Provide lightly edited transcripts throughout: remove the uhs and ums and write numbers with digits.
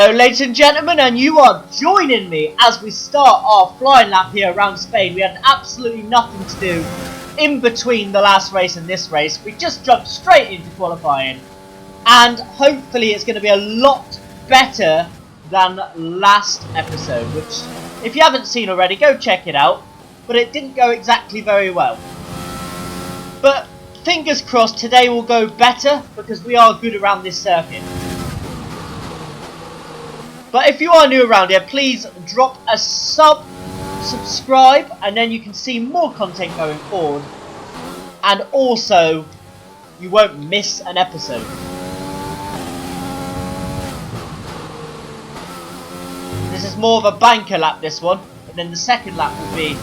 Hello ladies and gentlemen, and you are joining me as we start our flying lap here around Spain. We had absolutely nothing to do in between the last race and this race. We just jumped straight into qualifying, and hopefully it's going to be a lot better than last episode, which if you haven't seen already, go check it out. But it didn't go exactly very well. But fingers crossed today will go better, because we are good around this circuit. But if you are new around here, please drop a subscribe, and then you can see more content going forward. And also, you won't miss an episode. This is more of a banker lap, this one. And then the second lap will be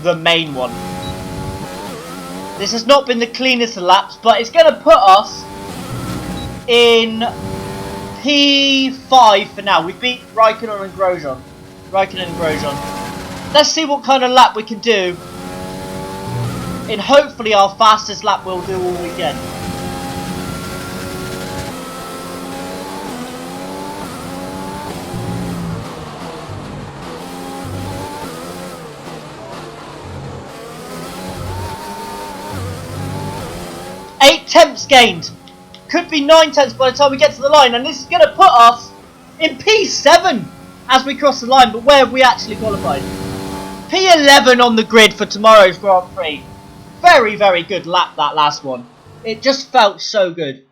the main one. This has not been the cleanest of laps, but it's going to put us in P5 for now. We beat Raikkonen and Grosjean. Let's see what kind of lap we can do. And hopefully our fastest lap we'll do all weekend. Eight tenths gained. Could be 9 tenths by the time we get to the line, and this is going to put us in P7 as we cross the line. But where have we actually qualified? P11 on the grid for tomorrow's Grand Prix. Very, very good lap, that last one. It just felt so good.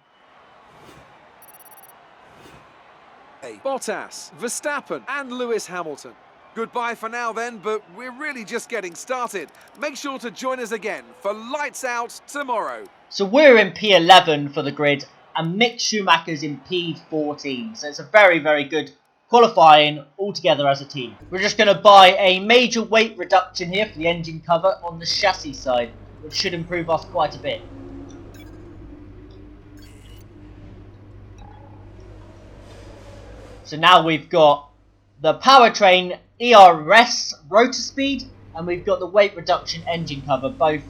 Bottas, Verstappen and Lewis Hamilton. Goodbye for now then, but we're really just getting started. Make sure to join us again for Lights Out tomorrow. So we're in P11 for the grid, and Mick Schumacher's in P14. So it's a very, very good qualifying altogether as a team. We're just going to buy a major weight reduction here for the engine cover on the chassis side, which should improve us quite a bit. So now we've got the powertrain ERS rotor speed, and we've got the weight reduction engine cover, both.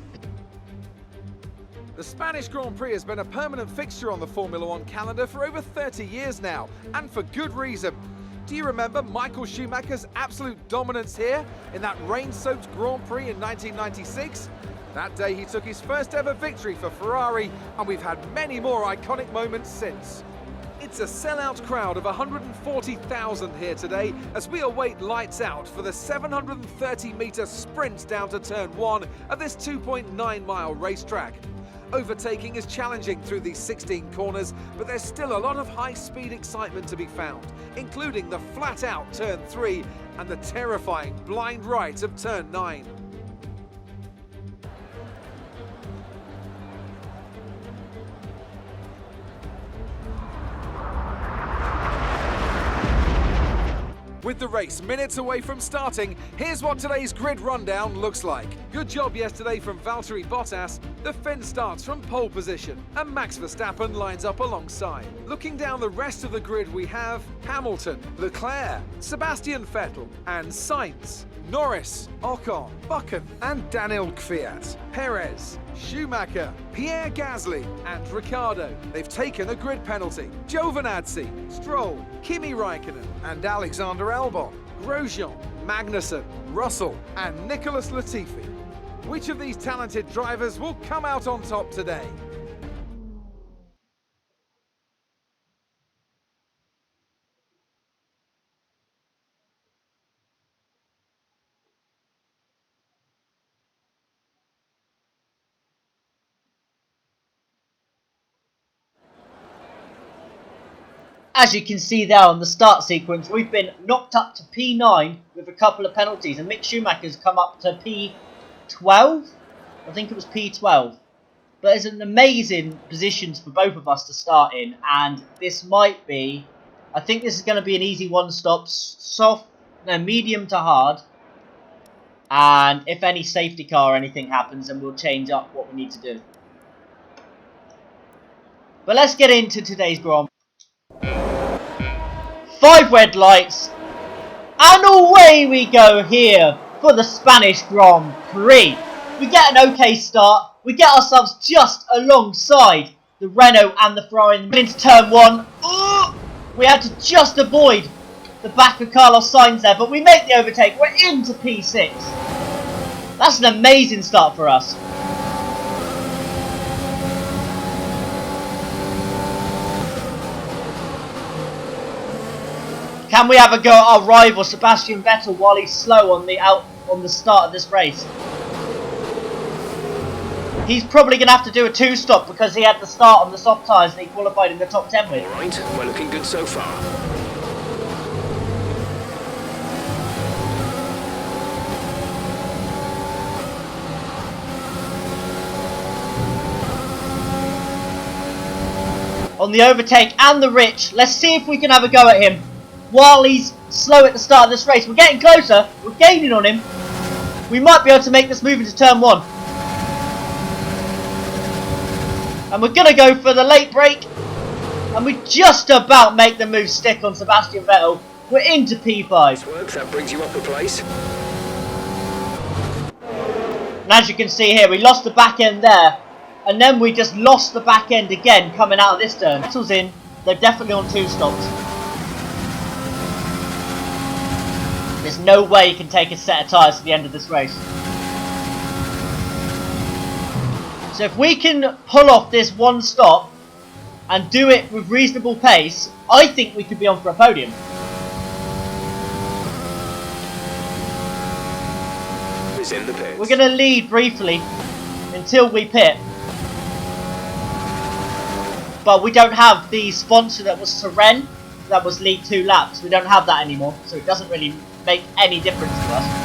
The Spanish Grand Prix has been a permanent fixture on the Formula One calendar for over 30 years now, and for good reason. Do you remember Michael Schumacher's absolute dominance here in that rain-soaked Grand Prix in 1996? That day he took his first ever victory for Ferrari, and we've had many more iconic moments since. It's a sellout crowd of 140,000 here today as we await lights out for the 730-metre sprint down to turn 1 of this 2.9-mile racetrack. Overtaking is challenging through these 16 corners, but there's still a lot of high-speed excitement to be found, including the flat-out turn 3 and the terrifying blind right of turn 9. With the race minutes away from starting, here's what today's grid rundown looks like. Good job yesterday from Valtteri Bottas. The Finn starts from pole position, and Max Verstappen lines up alongside. Looking down the rest of the grid, we have Hamilton, Leclerc, Sebastian Vettel, and Sainz, Norris, Ocon, Buchan, and Daniel Kvyat, Perez, Schumacher, Pierre Gasly, and Ricciardo. They've taken a grid penalty. Giovinazzi, Stroll, Kimi Raikkonen, and Alexander Albon, Grosjean, Magnussen, Russell, and Nicholas Latifi. Which of these talented drivers will come out on top today? As you can see there on the start sequence, we've been knocked up to P9 with a couple of penalties, and Mick Schumacher's come up to P12? I think it was P12. But it's an amazing positions for both of us to start in, and this might be, I think this is going to be an easy one-stop, medium to hard. And if any safety car or anything happens, then we'll change up what we need to do. But let's get into today's Grand Prix. 5 red lights, and away we go here for the Spanish Grand Prix. We get an okay start, we get ourselves just alongside the Renault and the Ferrari into turn 1. We had to just avoid the back of Carlos Sainz there, but we make the overtake. We're into P6. That's an amazing start for us. Can we have a go at our rival Sebastian Vettel while he's slow on the start of this race? He's probably going to have to do a 2-stop because he had the start on the soft tyres that he qualified in the top 10 with. Alright, we're looking good so far. On the overtake and the rich, let's see if we can have a go at him while he's slow at the start of this race. We're getting closer, we're gaining on him. We might be able to make this move into turn 1. And we're going to go for the late break. And we just about make the move stick on Sebastian Vettel. We're into P5. Work, that brings you up a place. And as you can see here, we lost the back end there. And then we just lost the back end again coming out of this turn. Vettel's in. They're definitely on 2 stops. There's no way he can take a set of tyres to the end of this race. So if we can pull off this 1 stop and do it with reasonable pace, I think we could be on for a podium. Is in the pits. We're going to lead briefly until we pit. But we don't have the sponsor that was Seren, that was lead 2 laps. We don't have that anymore, so it doesn't really make any difference to us.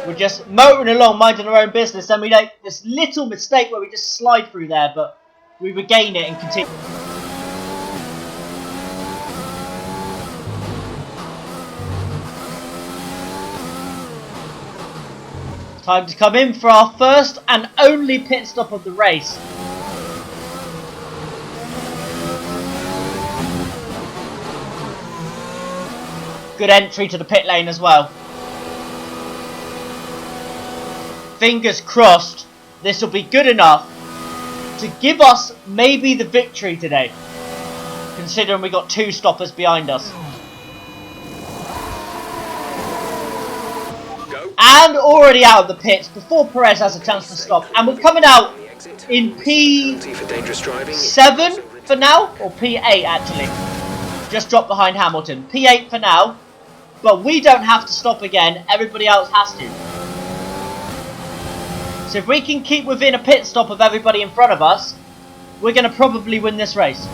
We're just motoring along, minding our own business, and we make this little mistake where we just slide through there, but we regain it and continue. Time to come in for our first and only pit stop of the race. Good entry to the pit lane as well. Fingers crossed, this will be good enough to give us maybe the victory today, considering we got 2 stoppers behind us. Go. And already out of the pits before Perez has a chance to stop. And we're coming out in P7 For dangerous driving. for now, or P8 actually. Just dropped behind Hamilton. P8 for now, but we don't have to stop again, everybody else has to. So if we can keep within a pit stop of everybody in front of us, we're going to probably win this race.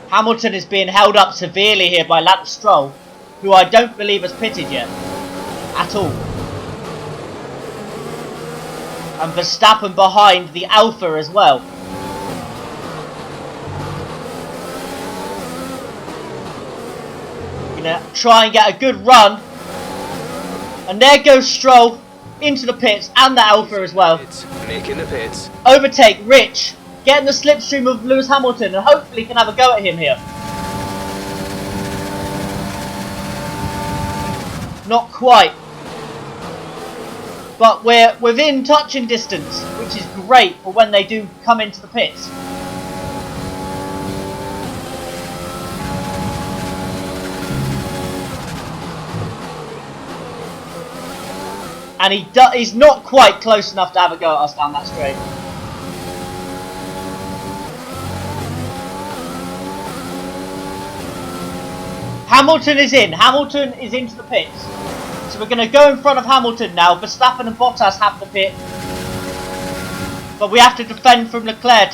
Hamilton is being held up severely here by Lance Stroll, who I don't believe has pitted yet. At all. And Verstappen behind the Alpha as well. Try and get a good run, and there goes Stroll into the pits and the Alpha as well. Nick in the pits. Overtake Rich, getting the slipstream of Lewis Hamilton, and hopefully can have a go at him here. Not quite, but we're within touching distance, which is great for when they do come into the pits. And he's not quite close enough to have a go at us down that straight. Hamilton is in. Hamilton is into the pits. So we're going to go in front of Hamilton now. Verstappen and Bottas have the pit. But we have to defend from Leclerc.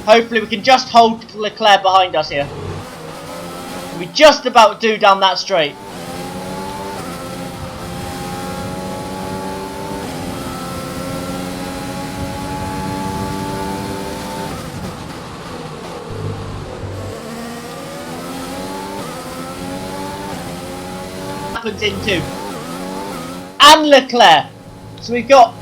Hopefully we can just hold Leclerc behind us here. We just about do down that straight. happens into. And Leclerc. So we've got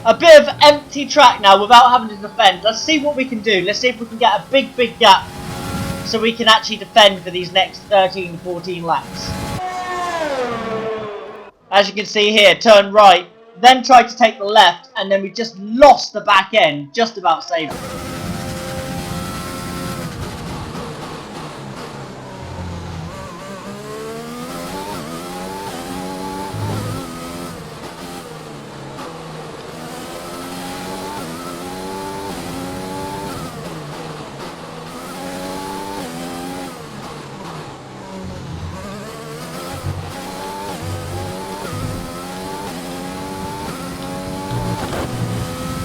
a bit of empty track now without having to defend. Let's see what we can do. Let's see if we can get a big gap so we can actually defend for these next 13, 14 laps. As you can see here, turn right, then tried to take the left, and then we just lost the back end, just about saved it.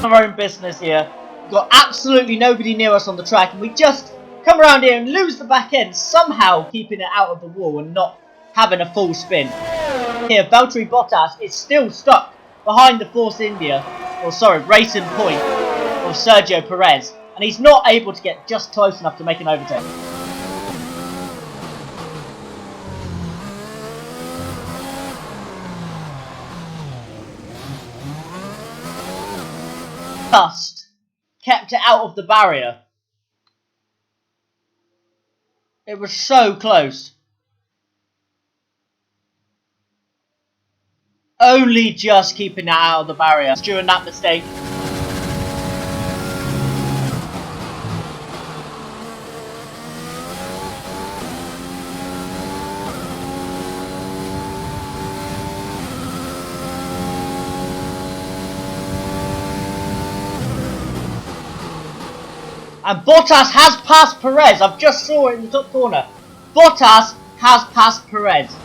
Our own business here. We've got absolutely nobody near us on the track, and we just come around here and lose the back end, somehow keeping it out of the wall and not having a full spin. Here, Valtteri Bottas is still stuck behind the racing point of Sergio Perez, and he's not able to get just close enough to make an overtake. Just kept it out of the barrier. It was so close. Only just keeping that out of the barrier during that mistake. And Bottas has passed Perez. I've just saw it in the top corner. Bottas has passed Perez.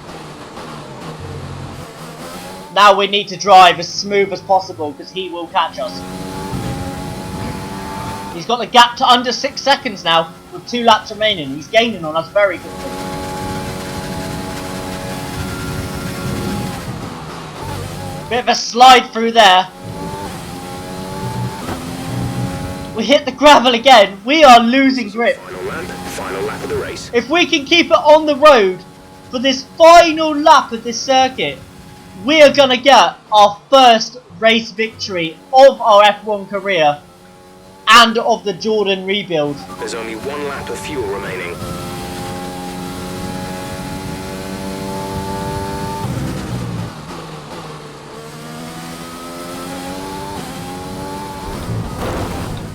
Now we need to drive as smooth as possible because he will catch us. He's got the gap to under 6 seconds now with 2 laps remaining. He's gaining on us very quickly. Bit of a slide through there. We hit the gravel again. We are losing grip. Final lap of the race. If we can keep it on the road for this final lap of this circuit, we are going to get our first race victory of our F1 career and of the Jordan rebuild. There's only 1 lap of fuel remaining.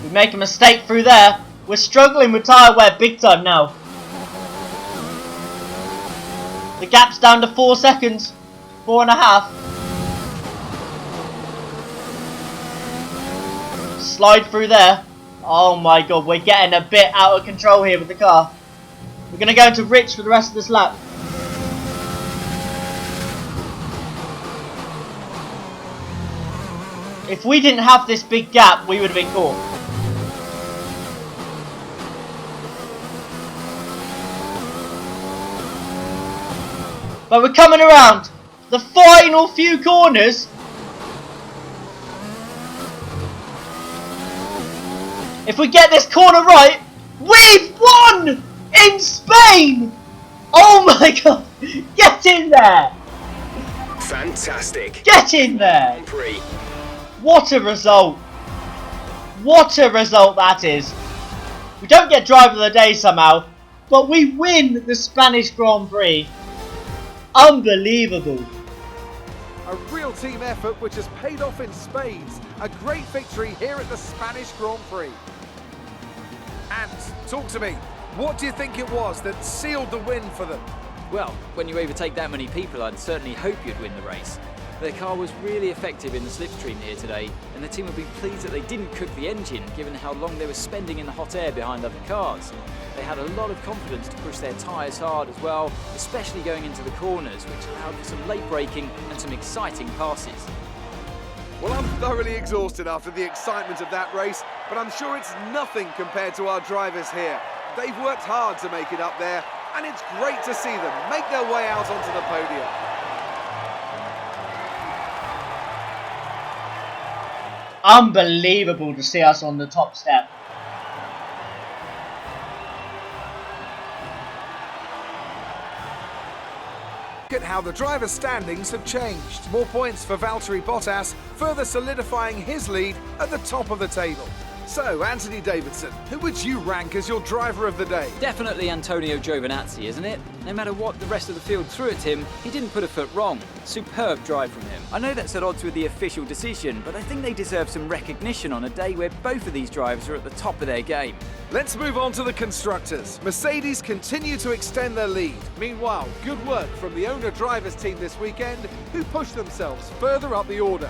We make a mistake through there. We're struggling with tyre wear big time now. The gap's down to 4 seconds. 4.5. Slide through there. Oh my god, we're getting a bit out of control here with the car. We're going to go into Rich for the rest of this lap. If we didn't have this big gap, we would have been caught. But we're coming around. The final few corners. If we get this corner right, we've won in Spain! Oh my god! Get in there! Fantastic. Get in there! Pre. What a result! What a result that is! We don't get driver of the day somehow, but we win the Spanish Grand Prix. Unbelievable! A real team effort which has paid off in spades. A great victory here at the Spanish Grand Prix. And talk to me, what do you think it was that sealed the win for them? Well, when you overtake that many people, I'd certainly hope you'd win the race. Their car was really effective in the slipstream here today, and the team would be pleased that they didn't cook the engine, given how long they were spending in the hot air behind other cars. They had a lot of confidence to push their tyres hard as well, especially going into the corners, which allowed for some late braking and some exciting passes. Well, I'm thoroughly exhausted after the excitement of that race, but I'm sure it's nothing compared to our drivers here. They've worked hard to make it up there, and it's great to see them make their way out onto the podium. Unbelievable to see us on the top step. at how the driver's standings have changed. More points for Valtteri Bottas, further solidifying his lead at the top of the table. So, Anthony Davidson, who would you rank as your driver of the day? Definitely Antonio Giovinazzi, isn't it? No matter what the rest of the field threw at him, he didn't put a foot wrong. Superb drive from him. I know that's at odds with the official decision, but I think they deserve some recognition on a day where both of these drivers are at the top of their game. Let's move on to the constructors. Mercedes continue to extend their lead. Meanwhile, good work from the owner-drivers team this weekend, who pushed themselves further up the order.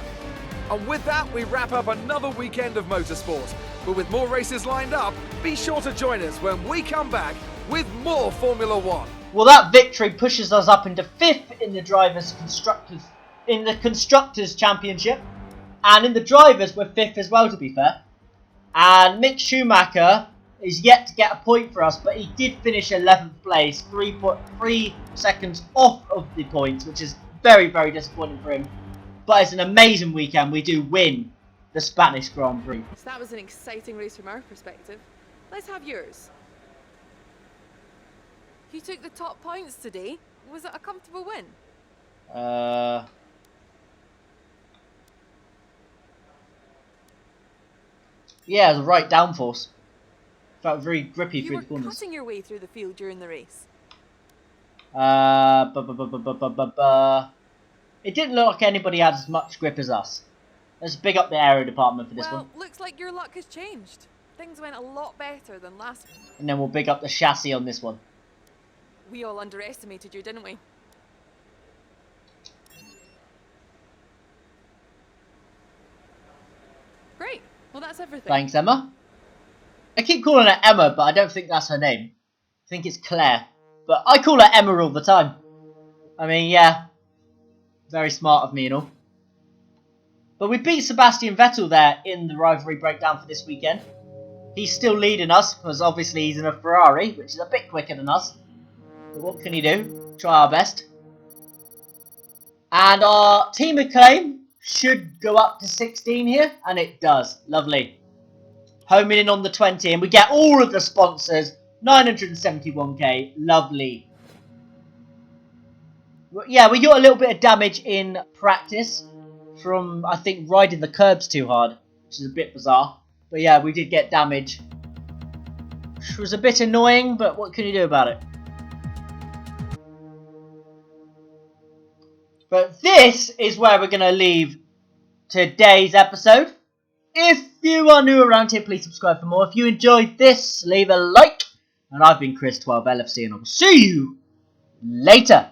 And with that, we wrap up another weekend of motorsport. But with more races lined up, be sure to join us when we come back with more Formula One. Well, that victory pushes us up into 5th in the Constructors Championship. And in the Drivers, we're 5th as well, to be fair. And Mick Schumacher is yet to get a point for us, but he did finish 11th place, 3 seconds off of the points, which is very, very disappointing for him. But it's an amazing weekend. We do win the Spanish Grand Prix. So that was an exciting race from our perspective. Let's have yours. You took the top points today. Was it a comfortable win? Yeah, it was a right downforce. Felt very grippy through the corners. You were cutting your way through the field during the race. It didn't look like anybody had as much grip as us. Let's big up the aero department for this one. Well, looks like your luck has changed. Things went a lot better than last week. And then we'll big up the chassis on this one. We all underestimated you, didn't we? Great. Well, that's everything. Thanks, Emma. I keep calling her Emma, but I don't think that's her name. I think it's Claire. But I call her Emma all the time. I mean, yeah. Very smart of me and all. But we beat Sebastian Vettel there in the rivalry breakdown for this weekend. He's still leading us, because obviously he's in a Ferrari, which is a bit quicker than us. But what can you do? Try our best. And our team acclaim should go up to 16 here, and it does. Lovely. Homing in on the 20, and we get all of the sponsors. 971k. Lovely. Yeah, we got a little bit of damage in practice from, I think, riding the curbs too hard, which is a bit bizarre. But yeah, we did get damage, which was a bit annoying, but what can you do about it? But this is where we're going to leave today's episode. If you are new around here, please subscribe for more. If you enjoyed this, leave a like. And I've been Chris12LFC, and I will see you later.